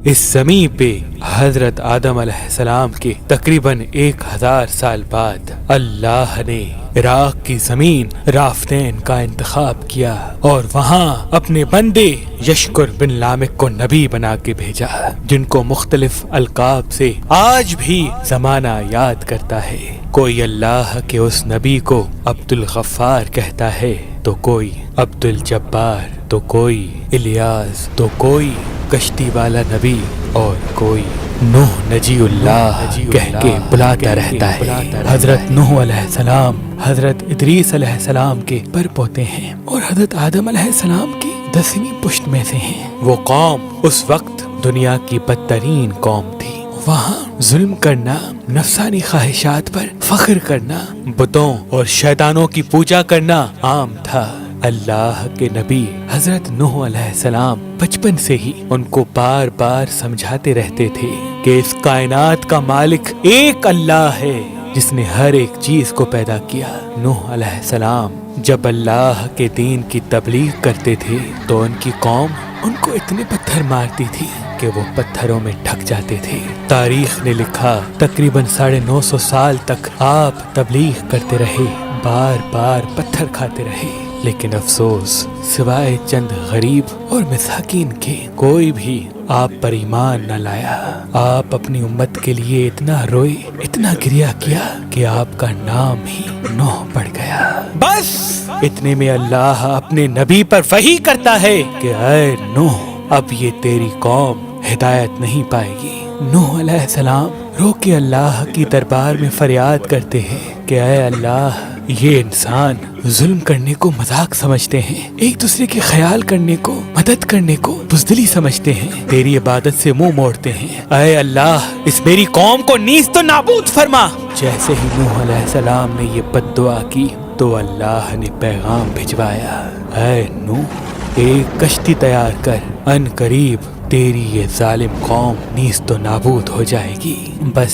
اس زمین پہ حضرت آدم علیہ السلام کے تقریباً 1000 سال بعد اللہ نے عراق کی زمین رافتین کا انتخاب کیا اور وہاں اپنے بندے یشکر بن لامک کو نبی بنا کے بھیجا، جن کو مختلف القاب سے آج بھی زمانہ یاد کرتا ہے۔ کوئی اللہ کے اس نبی کو عبد الغفار کہتا ہے، تو کوئی عبد الجبار، تو کوئی الیاس، تو کوئی کشتی والا نبی، اور کوئی نوح نجی اللہ کہہ کے بلاتا رہتا ہے۔ حضرت نوح علیہ السلام حضرت ادریس علیہ السلام کے پر پوتے ہیں اور حضرت آدم علیہ السلام کی 10ویں پشت میں سے ہیں۔ وہ قوم اس وقت دنیا کی بدترین قوم تھی۔ وہاں ظلم کرنا، نفسانی خواہشات پر فخر کرنا، بتوں اور شیطانوں کی پوجا کرنا عام تھا۔ اللہ کے نبی حضرت نوح علیہ السلام بچپن سے ہی ان کو بار بار سمجھاتے رہتے تھے کہ اس کائنات کا مالک ایک اللہ ہے جس نے ہر ایک چیز کو پیدا کیا۔ نوح علیہ السلام جب اللہ کے دین کی تبلیغ کرتے تھے تو ان کی قوم ان کو اتنے پتھر مارتی تھی کہ وہ پتھروں میں ڈھک جاتے تھے۔ تاریخ نے لکھا تقریباً 950 سال تک آپ تبلیغ کرتے رہے، بار بار پتھر کھاتے رہے، لیکن افسوس سوائے چند غریب اور مساکین کے کوئی بھی آپ پر ایمان نہ لایا۔ آپ اپنی امت کے لیے اتنا روئے، اتنا گریہ کیا کہ آپ کا نام ہی نوح پڑ گیا۔ بس اتنے میں اللہ اپنے نبی پر وحی کرتا ہے کہ اے نوح، اب یہ تیری قوم ہدایت نہیں پائے گی۔ نوح علیہ السلام رو کے اللہ کی دربار میں فریاد کرتے ہیں کہ اے اللہ، یہ انسان ظلم کرنے کو مذاق سمجھتے ہیں، ایک دوسرے کے خیال کرنے کو، مدد کرنے کو بزدلی سمجھتے ہیں، تیری عبادت سے منہ موڑتے ہیں۔ اے اللہ، اس میری قوم کو نیست و نابود فرما۔ جیسے ہی نوح علیہ السلام نے یہ بد دعا کی تو اللہ نے پیغام بھجوایا، اے نوح، ایک کشتی تیار کر، ان قریب تیری یہ ظالم قوم نیست و نابود ہو جائے گی۔ بس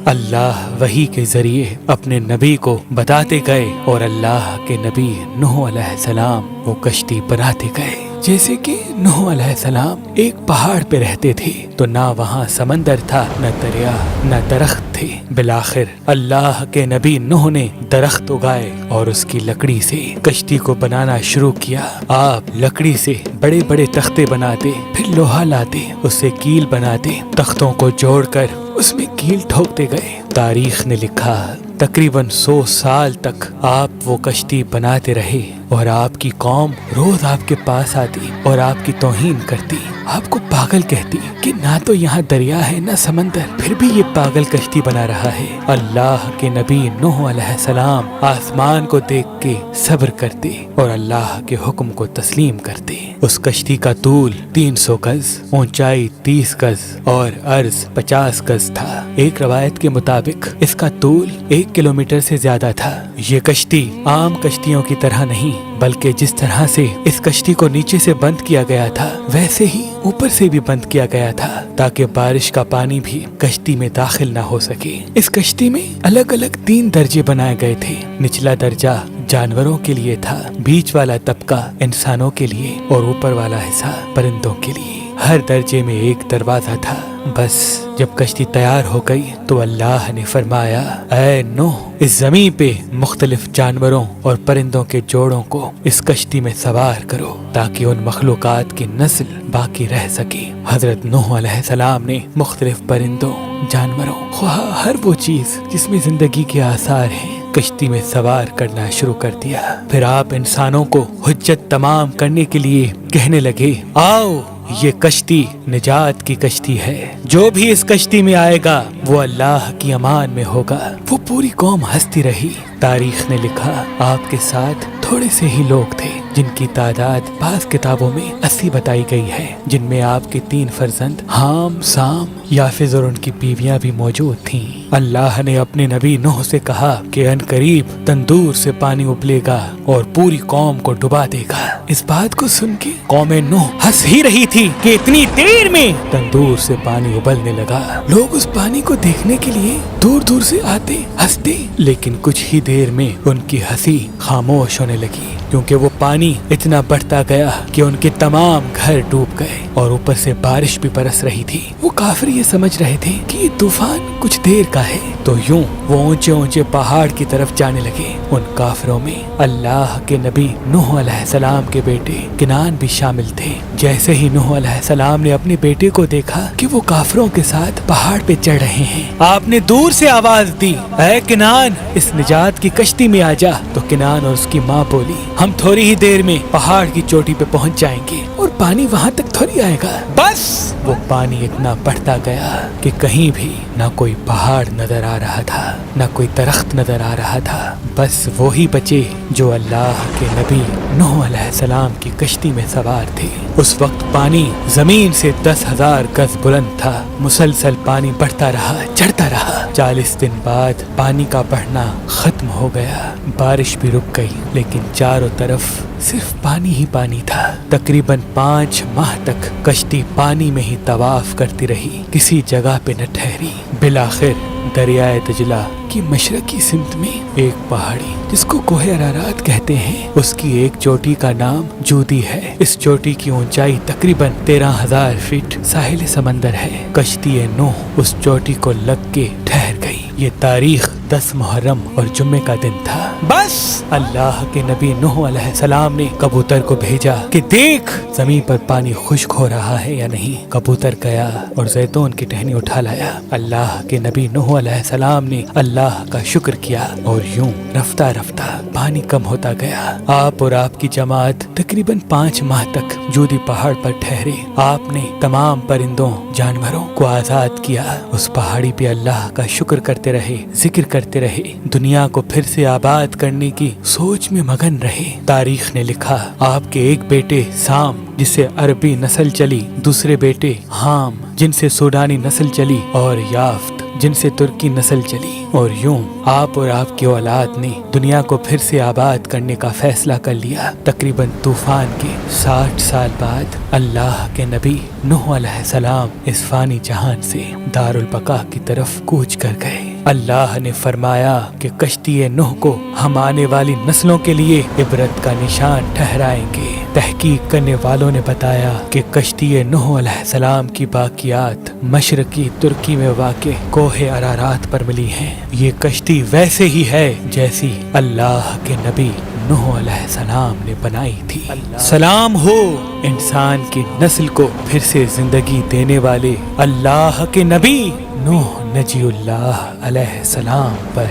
اللہ وحی کے ذریعے اپنے نبی کو بتاتے گئے اور اللہ کے نبی نوح علیہ السلام وہ کشتی بناتے گئے۔ جیسے کہ نوح علیہ السلام ایک پہاڑ پہ رہتے تھے تو نہ وہاں سمندر تھا، نہ دریا، نہ درخت تھے۔ بالآخر اللہ کے نبی نوح نے درخت اگائے اور اس کی لکڑی سے کشتی کو بنانا شروع کیا۔ آپ لکڑی سے بڑے بڑے تختے بناتے، پھر لوہا لاتے، اس سے کیل بناتے، تختوں کو جوڑ کر اس میں کیل ٹھوکتے گئے۔ تاریخ نے لکھا تقریباً 100 سال تک آپ وہ کشتی بناتے رہے اور آپ کی قوم روز آپ کے پاس آتی اور آپ کی توہین کرتی، آپ کو پاگل کہتی کہ نہ تو یہاں دریا ہے نہ سمندر، پھر بھی یہ پاگل کشتی بنا رہا ہے۔ اللہ کے نبی نوح علیہ السلام آسمان کو دیکھ کے صبر کرتے اور اللہ کے حکم کو تسلیم کرتے۔ اس کشتی کا طول 300 گز، اونچائی 30 گز اور عرض 50 گز تھا۔ ایک روایت کے مطابق اس کا طول 1 کلومیٹر سے زیادہ تھا۔ یہ کشتی عام کشتیوں کی طرح نہیں، بلکہ جس طرح سے اس کشتی کو نیچے سے بند کیا گیا تھا ویسے ہی اوپر سے بھی بند کیا گیا تھا تاکہ بارش کا پانی بھی کشتی میں داخل نہ ہو سکے۔ اس کشتی میں الگ الگ 3 درجے بنائے گئے تھے۔ نچلا درجہ جانوروں کے لیے تھا، بیچ والا طبقہ انسانوں کے لیے اور اوپر والا حصہ پرندوں کے لیے۔ ہر درجے میں ایک دروازہ تھا۔ بس جب کشتی تیار ہو گئی تو اللہ نے فرمایا، اے نوح، اس زمین پہ مختلف جانوروں اور پرندوں کے جوڑوں کو اس کشتی میں سوار کرو تاکہ ان مخلوقات کی نسل باقی رہ سکے۔ حضرت نوح علیہ السلام نے مختلف پرندوں، جانوروں، خواہ ہر وہ چیز جس میں زندگی کے آثار ہیں، کشتی میں سوار کرنا شروع کر دیا۔ پھر آپ انسانوں کو حجت تمام کرنے کے لیے کہنے لگے، آؤ، یہ کشتی نجات کی کشتی ہے، جو بھی اس کشتی میں آئے گا وہ اللہ کی امان میں ہوگا۔ وہ پوری قوم ہنستی رہی۔ تاریخ نے لکھا آپ کے ساتھ تھوڑے سے ہی لوگ تھے جن کی تعداد بعض کتابوں میں 80 بتائی گئی ہے، جن میں آپ کے 3 فرزند حام، سام، یافز اور ان کی بیویاں بھی موجود تھیں۔ اللہ نے اپنے نبی نوح سے کہا کہ ان قریب تندور سے پانی ابلے گا اور پوری قوم کو ڈبا دے گا۔ اس بات کو سن کے قوم نوح ہنس ہی رہی تھی کہ اتنی دیر میں تندور سے پانی ابلنے لگا۔ لوگ اس پانی کو دیکھنے کے لیے دور دور سے آتے، ہنستے، لیکن کچھ ہی دیر میں ان کی ہنسی خاموش ہونے لگی کیونکہ وہ پانی پانی اتنا بڑھتا گیا کہ ان کے تمام گھر ڈوب گئے اور اوپر سے بارش بھی برس رہی تھی۔ وہ کافر یہ سمجھ رہے تھے کہ یہ طوفان کچھ دیر کا ہے، تو یوں وہ اونچے اونچے پہاڑ کی طرف جانے لگے۔ ان کافروں میں اللہ کے نبی نوح علیہ السلام کے بیٹے کنعان بھی شامل تھے۔ جیسے ہی نوح علیہ السلام نے اپنے بیٹے کو دیکھا کہ وہ کافروں کے ساتھ پہاڑ پہ چڑھ رہے ہیں، آپ نے دور سے آواز دی، اے کنعان، اس نجات کی کشتی میں آ جا۔ تو کنعان اور اس کی ماں بولی، ہم تھوڑی ہی دیر میں پہاڑ کی چوٹی پہ پہنچ جائیں گے اور پانی وہاں تک تھوڑی آئے گا۔ بس وہ پانی اتنا بڑھتا گیا کہ کہیں بھی نہ کوئی پہاڑ نظر آ رہا تھا، نہ کوئی درخت نظر آ رہا تھا، بس وہی بچے جو اللہ کے نبی نوح علیہ السلام کی کشتی میں سوار تھے۔ اس وقت پانی زمین سے 10,000 گز بلند تھا۔ مسلسل پانی بڑھتا رہا، چڑھتا رہا۔ 40 دن بعد پانی کا بڑھنا ختم ہو گیا، بارش بھی رک گئی، لیکن چاروں طرف صرف پانی ہی پانی تھا۔ تقریباً 5 ماہ تک کشتی پانی میں ہی طواف کرتی رہی، کسی جگہ پہ نہ ٹھہری۔ بالآخر دریائے دجلہ کی مشرقی سمت میں ایک پہاڑی جس کو کوہ ارارات کہتے ہیں، اس کی ایک چوٹی کا نام جودی ہے۔ اس چوٹی کی اونچائی تقریباً 13,000 فٹ ساحل سمندر ہے۔ کشتی نوح اس چوٹی کو لگ کے ٹھہر گئی۔ یہ تاریخ 10 محرم اور جمعے کا دن تھا۔ بس اللہ کے نبی نوح علیہ السلام نے کبوتر کو بھیجا کہ دیکھ زمین پر پانی خشک ہو رہا ہے یا نہیں۔ کبوتر گیا اور زیتون کی ٹہنی اٹھا لایا۔ اللہ کے نبی نوح علیہ السلام نے اللہ کا شکر کیا اور یوں رفتہ رفتہ پانی کم ہوتا گیا۔ آپ اور آپ کی جماعت تقریباً 5 ماہ تک جودی پہاڑ پر ٹھہرے۔ آپ نے تمام پرندوں جانوروں کو آزاد کیا۔ اس پہاڑی پہ اللہ کا شکر کرتے رہے، ذکر کرتے رہے، دنیا کو پھر سے آباد کرنے کی سوچ میں مگن رہے۔ تاریخ نے لکھا آپ کے ایک بیٹے سام جس سے عربی نسل چلی، دوسرے بیٹے حام جن سے سوڈانی نسل چلی، اور یافت جن سے ترکی نسل چلی، اور یوں آپ اور آپ کی اولاد نے دنیا کو پھر سے آباد کرنے کا فیصلہ کر لیا۔ تقریباً طوفان کے 60 سال بعد اللہ کے نبی نوح علیہ السلام اس فانی جہان سے دار البقا کی طرف کوچ کر گئے۔ اللہ نے فرمایا کہ کشتی نوح کو ہم آنے والی نسلوں کے لیے عبرت کا نشان ٹھہرائیں گے۔ تحقیق کرنے والوں نے بتایا کہ کشتی نوح علیہ السلام کی باقیات مشرقی ترکی میں واقع کوہ ارارات پر ملی ہیں۔ یہ کشتی ویسے ہی ہے جیسی اللہ کے نبی نوح علیہ السلام نے بنائی تھی۔ سلام ہو انسان کی نسل کو پھر سے زندگی دینے والے اللہ کے نبی نوح نجی اللہ علیہ السلام پر۔